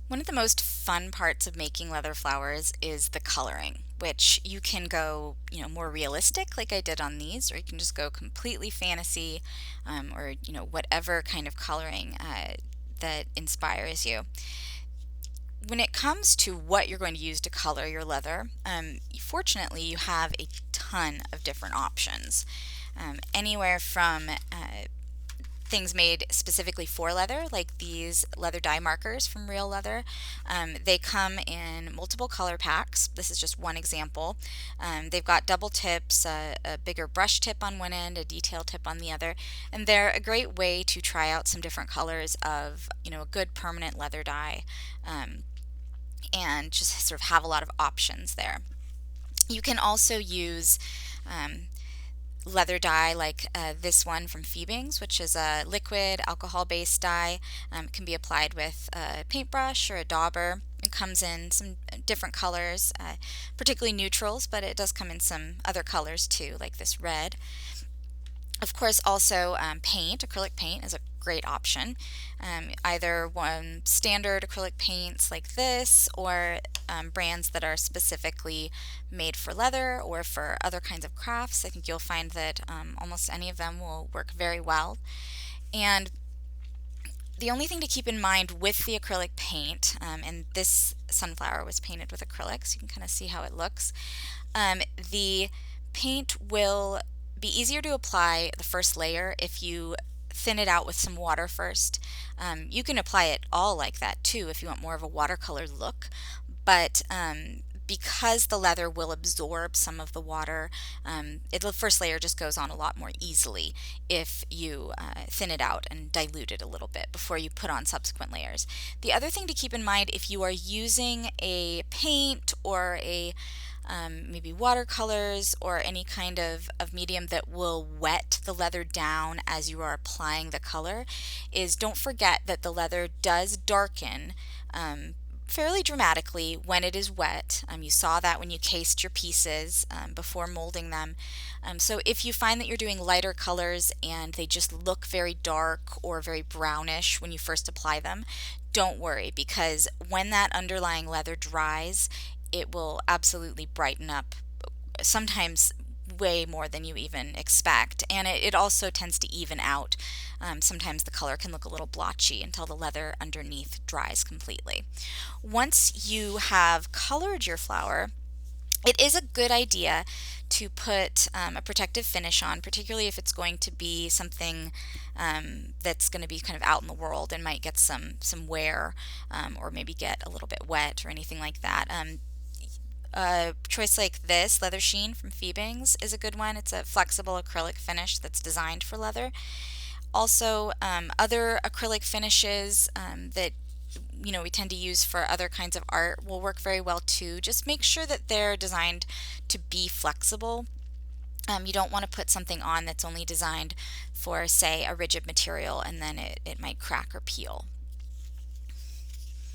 One of the most fun parts of making leather flowers is the coloring, which you can go, more realistic like I did on these, or you can just go completely fantasy, or, whatever kind of coloring that inspires you. When it comes to what you're going to use to color your leather, fortunately you have a ton of different options. Anywhere from things made specifically for leather, like these leather dye markers from Realeather. They come in multiple color packs. This is just one example. They've got double tips, a bigger brush tip on one end, a detail tip on the other, and they're a great way to try out some different colors of, a good permanent leather dye, and just sort of have a lot of options there. You can also use leather dye like this one from Phoebings, which is a liquid alcohol-based dye. It can be applied with a paintbrush or a dauber. It comes in some different colors, particularly neutrals, but it does come in some other colors too, like this red. Of course, also acrylic paint is a great option. Either one standard acrylic paints like this, or brands that are specifically made for leather or for other kinds of crafts. I think you'll find that almost any of them will work very well. And the only thing to keep in mind with the acrylic paint, and this sunflower was painted with acrylic, so you can kind of see how it looks. The paint will be easier to apply the first layer if you thin it out with some water first. You can apply it all like that too if you want more of a watercolor look, but because the leather will absorb some of the water, the first layer just goes on a lot more easily if you thin it out and dilute it a little bit before you put on subsequent layers. The other thing to keep in mind, if you are using a paint or a maybe watercolors or any kind of medium that will wet the leather down as you are applying the color, is don't forget that the leather does darken fairly dramatically when it is wet. You saw that when you cased your pieces before molding them. So if you find that you're doing lighter colors and they just look very dark or very brownish when you first apply them, don't worry, because when that underlying leather dries, it will absolutely brighten up, sometimes way more than you even expect. And it also tends to even out. Sometimes the color can look a little blotchy until the leather underneath dries completely. Once you have colored your flower, it is a good idea to put a protective finish on, particularly if it's going to be something that's going to be kind of out in the world and might get some wear, or maybe get a little bit wet or anything like that. A choice like this, Leather Sheen from Phoebings, is a good one. It's a flexible acrylic finish that's designed for leather. Also, other acrylic finishes that we tend to use for other kinds of art will work very well too. Just make sure that they're designed to be flexible. You don't want to put something on that's only designed for, say, a rigid material, and then it might crack or peel.